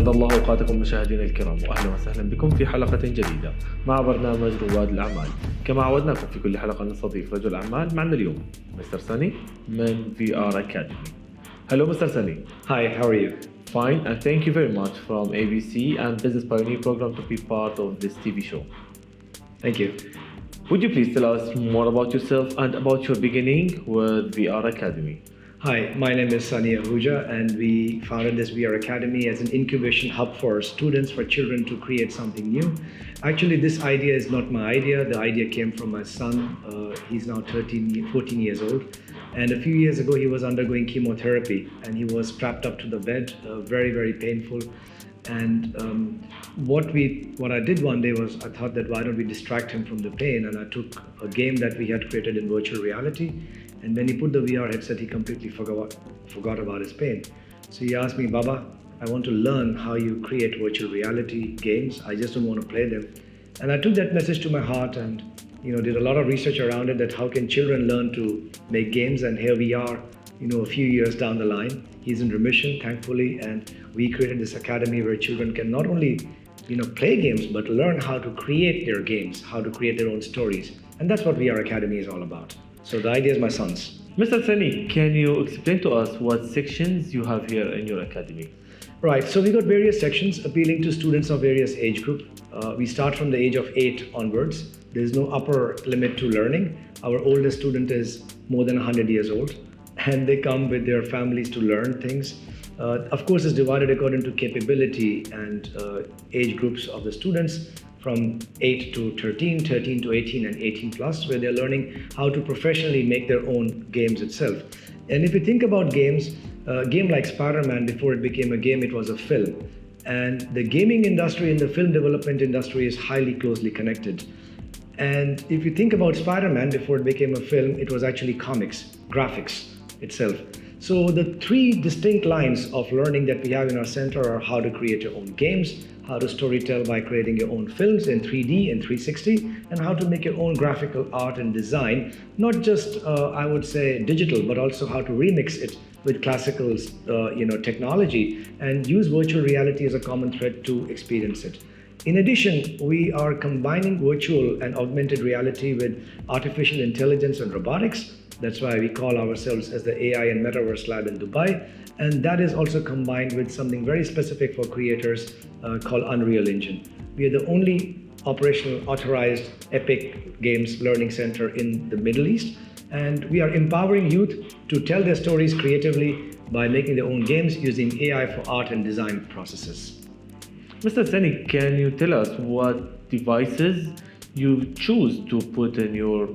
أسعد الله أوقاتكم مشاهدينا الكرام، وأهلا وسهلا بكم في حلقة جديدة مع برنامج رواد الأعمال. كما عودناكم في كل حلقة نستضيف رجل أعمال. معنا اليوم مستر ساني من VR Academy. Hello Mr. Sani. Hi, how are you? Fine, and thank you very much from ABC and Business Pioneer Program to be part of this TV show. Thank you. Would you please tell us more about yourself and about your beginning with VR Academy? Hi, my name is Sani Ahuja, and we founded this VR Academy as an incubation hub for students, for children to create something new. Actually, this idea is not my idea. The idea came from my son. He's now 14 years old. And a few years ago, he was undergoing chemotherapy and he was strapped up to the bed, very, very painful. And what I did one day was I thought that why don't we distract him from the pain, and I took a game that we had created in virtual reality, and when he put the VR headset, he completely forgot about his pain. So he asked me, Baba, I want to learn how you create virtual reality games. I just don't want to play them. And I took that message to my heart and did a lot of research around it, that how can children learn to make games. And here we are, a few years down the line. He's in remission, thankfully, and we created this academy where children can not only play games, but learn how to create their games, how to create their own stories. And that's what VR Academy is all about. So the idea is my son's. Mr. Sani, can you explain to us what sections you have here in your academy? Right, so we got various sections appealing to students of various age group. We start from the age of 8 onwards. There is no upper limit to learning. Our oldest student is more than 100 years old, and they come with their families to learn things. Of course, it's divided according to capability and age groups of the students, from 8 to 13, 13 to 18, and 18 plus, where they're learning how to professionally make their own games itself. And if you think about games, a game like Spider-Man, before it became a game, it was a film. And the gaming industry and the film development industry is highly closely connected. And if you think about Spider-Man, before it became a film, it was actually comics, graphics itself. So the three distinct lines of learning that we have in our center are how to create your own games, how to storytell by creating your own films in 3D and 360, and how to make your own graphical art and design, not just, I would say, digital, but also how to remix it with classical, technology and use virtual reality as a common thread to experience it. In addition, we are combining virtual and augmented reality with artificial intelligence and robotics. That's why we call ourselves as the AI and Metaverse Lab in Dubai. And that is also combined with something very specific for creators called Unreal Engine. We are the only operational authorized Epic Games Learning Center in the Middle East. And we are empowering youth to tell their stories creatively by making their own games using AI for art and design processes. Mr. Sani, can you tell us what devices you choose to put in your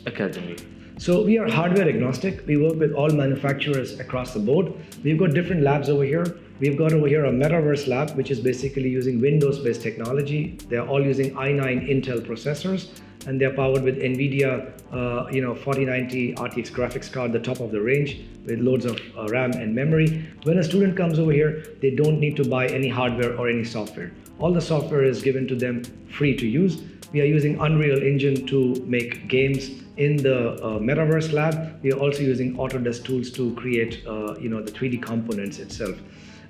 academy? So we are hardware agnostic. We work with all manufacturers across the board. We've got different labs over here. We've got over here a Metaverse Lab, which is basically using Windows-based technology. They're all using i9 Intel processors, and they're powered with NVIDIA 4090 RTX graphics card, the top of the range, with loads of RAM and memory. When a student comes over here, they don't need to buy any hardware or any software. All the software is given to them free to use. We are using Unreal Engine to make games in the Metaverse Lab. We are also using Autodesk tools to create the 3D components itself.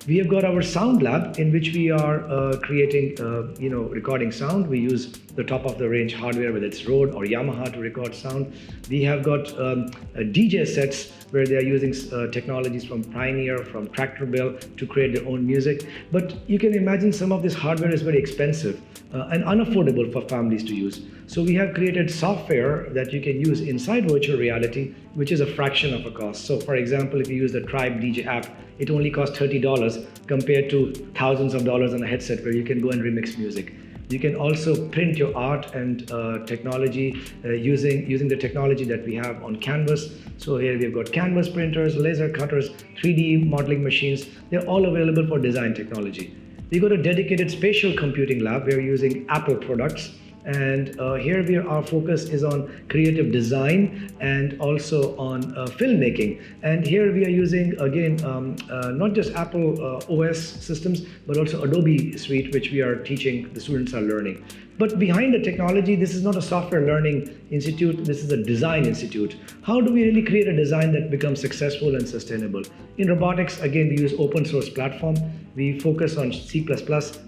We have got our sound lab, in which we are creating, recording sound. We use the top of the range hardware, whether it's Rode or Yamaha, to record sound. We have got DJ sets where they are using technologies from Pioneer, from Tractorbill to create their own music. But you can imagine some of this hardware is very expensive and unaffordable for families to use. So we have created software that you can use inside virtual reality, which is a fraction of a cost. So for example, if you use the Tribe DJ app, it only costs $30 compared to thousands of dollars on a headset where you can go and remix music. You can also print your art and technology using the technology that we have on Canvas. So here we've got Canvas printers, laser cutters, 3D modeling machines. They're all available for design technology. We've got a dedicated spatial computing lab. We're using Apple products. And here our focus is on creative design and also on filmmaking. And here we are using, again, not just Apple OS systems, but also Adobe Suite, which we are teaching, the students are learning. But behind the technology, this is not a software learning institute. This is a design institute. How do we really create a design that becomes successful and sustainable? In robotics, again, we use open source platform. We focus on C++,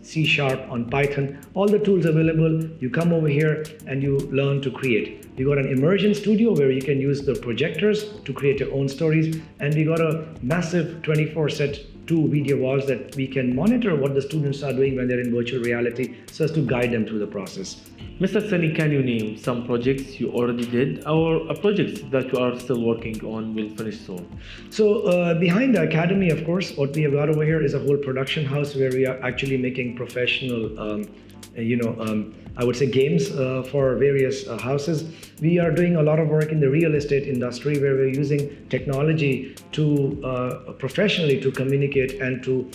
C#, on Python, all the tools available. You come over here and you learn to create. We got an immersion studio where you can use the projectors to create your own stories. And we got a massive 24x2 video walls that we can monitor what the students are doing when they're in virtual reality so as to guide them through the process. Mr. Sunny, can you name some projects you already did or projects that you are still working on will finish soon? So behind the academy, of course, what we have got over here is a whole production house where we are actually making professional I would say games for various houses. We are doing a lot of work in the real estate industry where we're using technology to professionally to communicate and to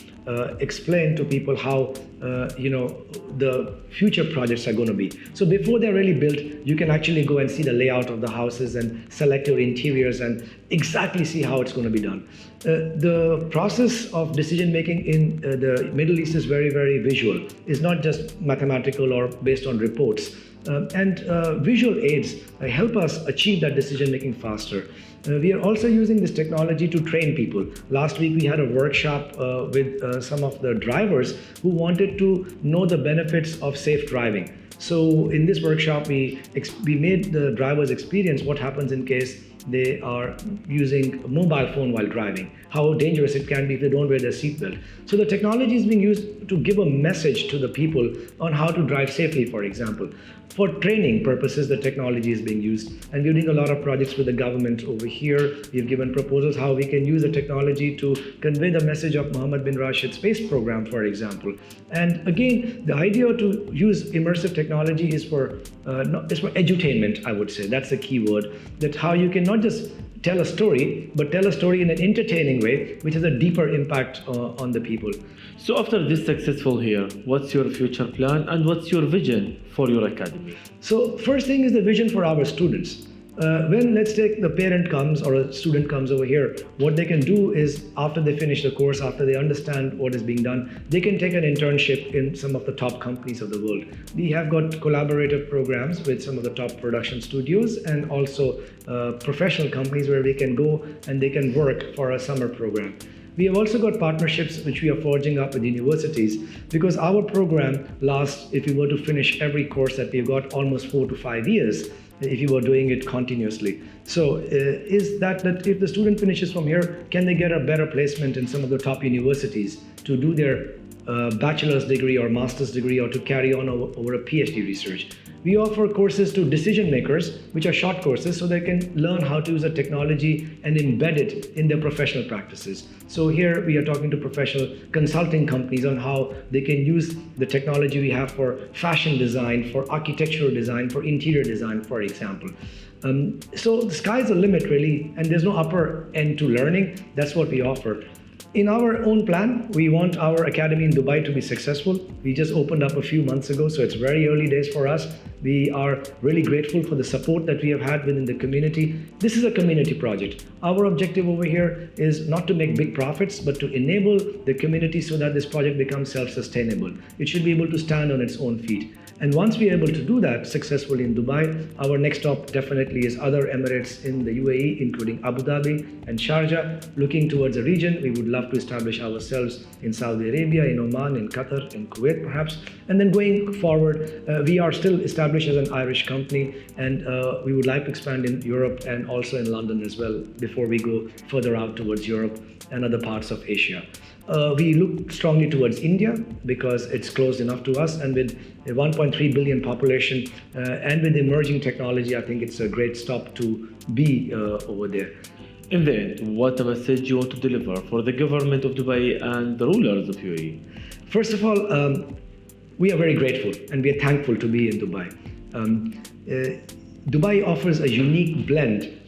explain to people how the future projects are going to be. So before they're really built, you can actually go and see the layout of the houses and select your interiors and exactly see how it's going to be done. The process of decision making in the Middle East is very, very visual. It's not just mathematical or based on reports. Visual aids help us achieve that decision making faster. We are also using this technology to train people. Last week we had a workshop with some of the drivers who wanted to know the benefits of safe driving. So in this workshop we made the drivers experience what happens in case they are using a mobile phone while driving, how dangerous it can be if they don't wear their seatbelt. So the technology is being used to give a message to the people on how to drive safely, for example. For training purposes, the technology is being used. And we're doing a lot of projects with the government over here. We've given proposals how we can use the technology to convey the message of Mohammed bin Rashid space program, for example. And again, the idea to use immersive technology is for edutainment, I would say. That's the key word. That how you can not just tell a story, but tell a story in an entertaining way, which has a deeper impact on the people. So after this successful here, what's your future plan and what's your vision for your academy? So first thing is the vision for our students. When, let's take, the parent comes or a student comes over here, what they can do is after they finish the course, after they understand what is being done, they can take an internship in some of the top companies of the world. We have got collaborative programs with some of the top production studios and also professional companies where they can go and they can work for a summer program. We have also got partnerships which we are forging up with universities because our program lasts, if you were to finish every course that we've got, almost 4 to 5 years if you were doing it continuously. So is that if the student finishes from here, can they get a better placement in some of the top universities to do their bachelor's degree or master's degree or to carry on over a PhD research? We offer courses to decision makers, which are short courses, so they can learn how to use the technology and embed it in their professional practices. So here we are talking to professional consulting companies on how they can use the technology we have for fashion design, for architectural design, for interior design, for example. So the sky's the limit, really, and there's no upper end to learning. That's what we offer. In our own plan, we want our academy in Dubai to be successful. We just opened up a few months ago, so it's very early days for us. We are really grateful for the support that we have had within the community. This is a community project. Our objective over here is not to make big profits, but to enable the community so that this project becomes self-sustainable. It should be able to stand on its own feet. And once we are able to do that successfully in Dubai, our next stop definitely is other Emirates in the UAE, including Abu Dhabi and Sharjah. Looking towards the region, we would love to establish ourselves in Saudi Arabia, in Oman, in Qatar, in Kuwait perhaps. And then going forward, we are still established as an Irish company, and we would like to expand in Europe and also in London as well before we go further out towards Europe and other parts of Asia. We look strongly towards India because it's close enough to us, and with a 1.3 billion population and with emerging technology, I think it's a great stop to be over there. In the end, what a message you want to deliver for the government of Dubai and the rulers of UAE? First of all, we are very grateful and we are thankful to be in Dubai. Dubai offers a unique blend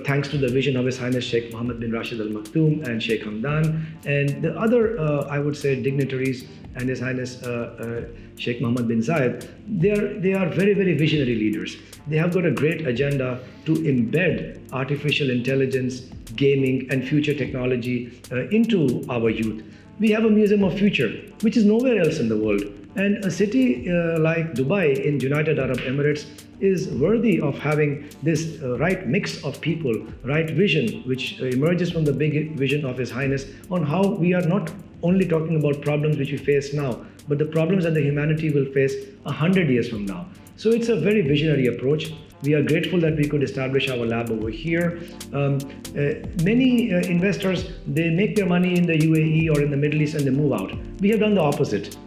thanks to the vision of His Highness Sheikh Mohammed bin Rashid Al Maktoum and Sheikh Hamdan and the other, I would say, dignitaries and His Highness Sheikh Mohammed bin Zayed. They are very, very visionary leaders. They have got a great agenda to embed artificial intelligence, gaming, and future technology into our youth. We have a Museum of Future, which is nowhere else in the world. And a city like Dubai in United Arab Emirates is worthy of having this right mix of people, right vision, which emerges from the big vision of His Highness on how we are not only talking about problems which we face now, but the problems that the humanity will face 100 years from now. So it's a very visionary approach. We are grateful that we could establish our lab over here. Many investors, they make their money in the UAE or in the Middle East and they move out. We have done the opposite.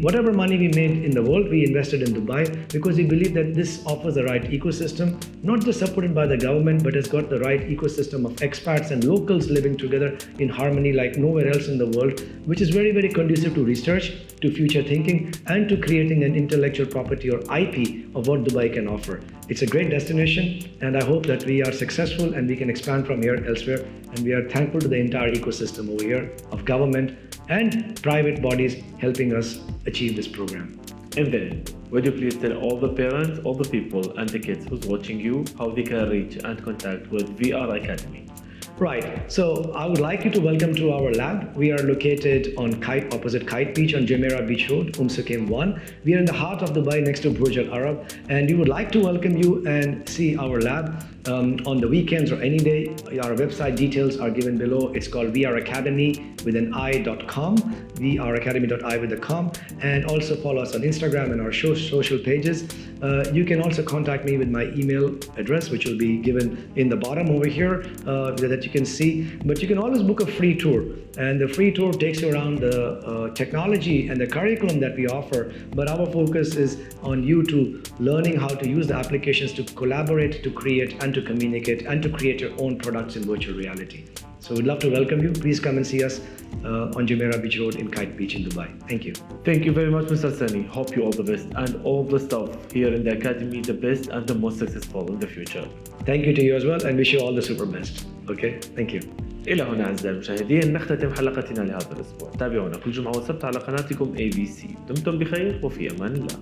Whatever money we made in the world, we invested in Dubai because we believe that this offers the right ecosystem, not just supported by the government, but has got the right ecosystem of expats and locals living together in harmony like nowhere else in the world, which is very, very conducive to research, to future thinking, and to creating an intellectual property or IP of what Dubai can offer. It's a great destination, and I hope that we are successful and we can expand from here elsewhere. And we are thankful to the entire ecosystem over here of government and private bodies helping us achieve this program. In the end, would you please tell all the parents, all the people, and the kids who's watching you how they can reach and contact with VR Academy? Right. So I would like you to welcome to our lab. We are located on opposite Kite Beach on Jumeirah Beach Road, Suqeim 1. We are in the heart of Dubai next to Burj Al Arab, and we would like to welcome you and see our lab on the weekends or any day. Our website details are given below. It's called vracademy with an i.com, vracademy.i with the com, and also follow us on Instagram and our social pages. You can also contact me with my email address, which will be given in the bottom over here that you can see. But you can always book a free tour, and the free tour takes you around the technology and the curriculum that we offer. But our focus is on you to learning how to use the applications to collaborate, to create, and to communicate, and to create your own products in virtual reality. So we'd love to welcome you. Please come and see us on Jumeirah Beach Road in Kite Beach in Dubai. Thank you. Thank you very much, Mr. Sani. Hope you all the best and all the staff here in the Academy the best and the most successful in the future. Thank you to you as well, and wish you all the super best. Okay? Thank you. إلى هنا أعزائي المشاهدين نختتم حلقتنا لهذا الأسبوع. تابعونا كل جمعة وسبت على قناتكم ABC. دمتم بخير وفي أمان الله.